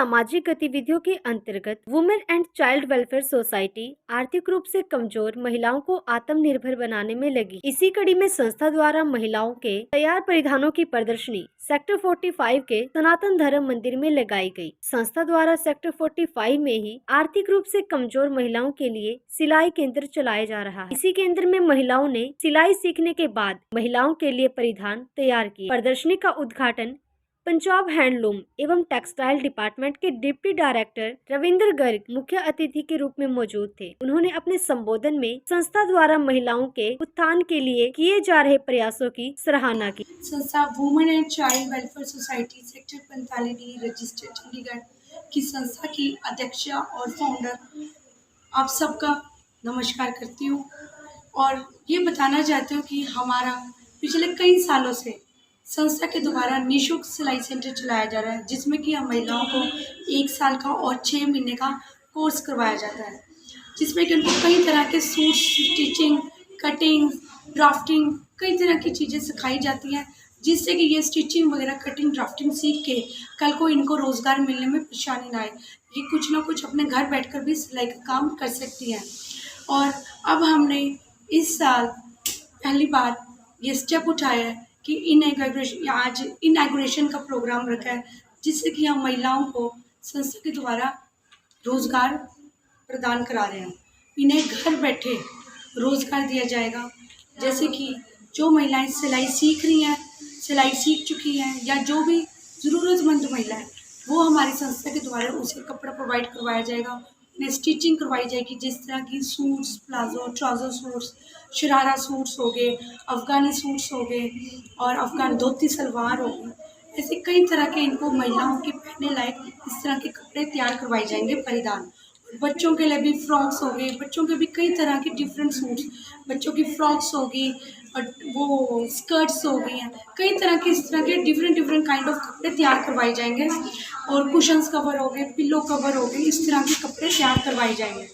सामाजिक गतिविधियों के अंतर्गत women and child welfare society आर्थिक रूप से कमजोर महिलाओं को आत्मनिर्भर बनाने में लगी। इसी कड़ी में संस्था द्वारा महिलाओं के तैयार परिधानों की प्रदर्शनी सेक्टर 45 के सनातन धर्म मंदिर में लगाई गई। संस्था द्वारा सेक्टर 45 में ही आर्थिक रूप से कमजोर महिलाओं के लिए सिलाई केंद्र चलाया जा रहा है। इसी केंद्र में महिलाओं ने सिलाई सीखने के बाद महिलाओं के लिए परिधान तैयार किए। प्रदर्शनी का उद्घाटन पंजाब हैंडलूम एवं टेक्सटाइल डिपार्टमेंट के डिप्टी डायरेक्टर रविंद्र गर्ग मुख्य अतिथि के रूप में मौजूद थे। उन्होंने अपने संबोधन में संस्था द्वारा महिलाओं के उत्थान के लिए किए जा रहे प्रयासों की सराहना की। संस्था women and child welfare society sector 45D registered Chandigarh की संस्था की अध्यक्षा और फाउंडर आप सबका नमस्कार करती हूँ और ये बताना चाहती हूँ कि हमारा पिछले कई सालों से संस्था के द्वारा निःशुल्क सिलाई सेंटर चलाया जा रहा है, जिसमें कि हम महिलाओं को 1 साल का और 6 महीने का कोर्स करवाया जाता है, जिसमें कि उनको कई तरह के सूट स्टिचिंग, कटिंग, ड्राफ्टिंग, कई तरह की चीज़ें सिखाई जाती हैं, जिससे कि ये स्टिचिंग वगैरह कटिंग ड्राफ्टिंग सीख के कल को इनको रोज़गार मिलने में परेशानी ना आए। ये कुछ ना कुछ अपने घर बैठकर भी सिलाई का काम कर सकती हैं। और अब हमने इस साल पहली बार ये स्टेप उठाया है कि आज इनॉग्रेशन का प्रोग्राम रखा है, जिससे कि हम महिलाओं को संस्था के द्वारा रोज़गार प्रदान करा रहे हैं। इन्हें घर बैठे रोज़गार दिया जाएगा, जैसे कि जो महिलाएं सिलाई सीख रही हैं, सिलाई सीख चुकी हैं, या जो भी ज़रूरतमंद महिला है वो हमारी संस्था के द्वारा उसे कपड़ा प्रोवाइड करवाया जाएगा, उन्हें स्टिचिंग करवाई जाएगी, जिस तरह की suits, palazzo, trouser suits, sharara suits हो गए, अफ़गानी सूट्स हो गए और अफ़गान धोती सलवार हो गई। ऐसे कई तरह के इनको महिलाओं के पहनने लायक इस तरह के कपड़े तैयार करवाए जाएंगे परिधान। बच्चों के लिए भी फ्रॉक्स हो गए, बच्चों के भी कई तरह के डिफरेंट सूट्स, बच्चों की फ्रॉक्स हो गई और वो स्कर्ट्स हो गई हैं, कई तरह के इस तरह के डिफरेंट काइंड ऑफ कपड़े तैयार करवाए जाएंगे। और कुशन्स कवर हो गए, पिल्लो कवर हो गए, इस तरह के कपड़े तैयार करवाए जाएंगे।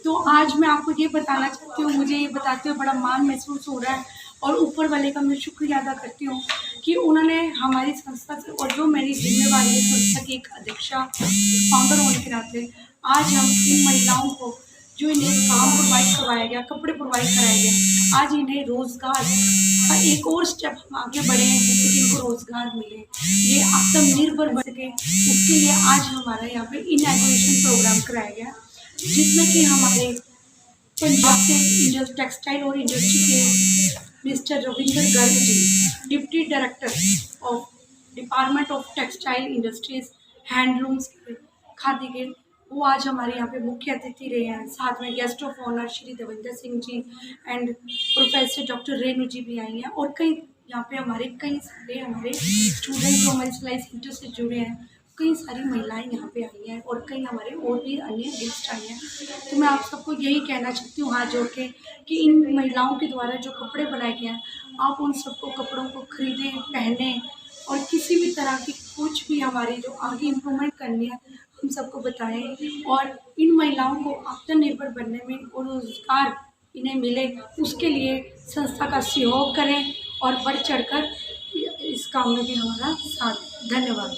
तो आज मैं आपको ये बताना चाहती हूँ, मुझे ये बताते हुए बड़ा मान महसूस हो रहा है और ऊपर वाले का मैं शुक्रिया अदा करती हूँ कि उन्होंने हमारी संस्था से, और जो मेरी जिम्मेवारी है संस्था की एक अध्यक्षा फाउंडर होने के नाते, आज हम इन महिलाओं को जो इन्हें काम प्रोवाइड करवाया गया, कपड़े प्रोवाइड कराए गए, आज इन्हें रोज़गार का एक और स्टेप हम आगे बढ़े हैं, जिससे कि इनको रोज़गार मिले, ये आत्मनिर्भर बन सके। उसके लिए आज हमारा यहाँ पे इनॉग्रेशन प्रोग्राम कराया गया, जिसमें कि हमारे पंजाब से टेक्सटाइल और इंडस्ट्री के mister Ravindra Garg ji, deputy director of department of textile industries handlooms के खादी के, वो आज हमारे यहाँ पे मुख्य अतिथि रहे हैं। साथ में guest of honour Shri Devendra Singh ji and professor doctor Renu ji भी आई हैं, और कई यहाँ पे हमारे कई सारे हमारे स्टूडेंट जो हमारे सिलाई सेंटर से जुड़े हैं, कई सारी महिलाएं यहाँ पे आई हैं और कई हमारे और भी अन्य गेस्ट आई हैं। तो मैं आप सबको यही कहना चाहती हूँ हाथ जोड़ के कि इन महिलाओं के द्वारा जो कपड़े बनाए गए हैं, आप उन सबको कपड़ों को खरीदें, पहनें, और किसी भी तरह की कुछ भी हमारी जो आगे इम्प्रूवमेंट करनी है हम सबको बताएं, और इन महिलाओं को आत्मनिर्भर बनने में और रोज़गार इन्हें मिले, उसके लिए संस्था का सहयोग करें और बढ़ चढ़कर इस काम में भी हमारा साथ। धन्यवाद।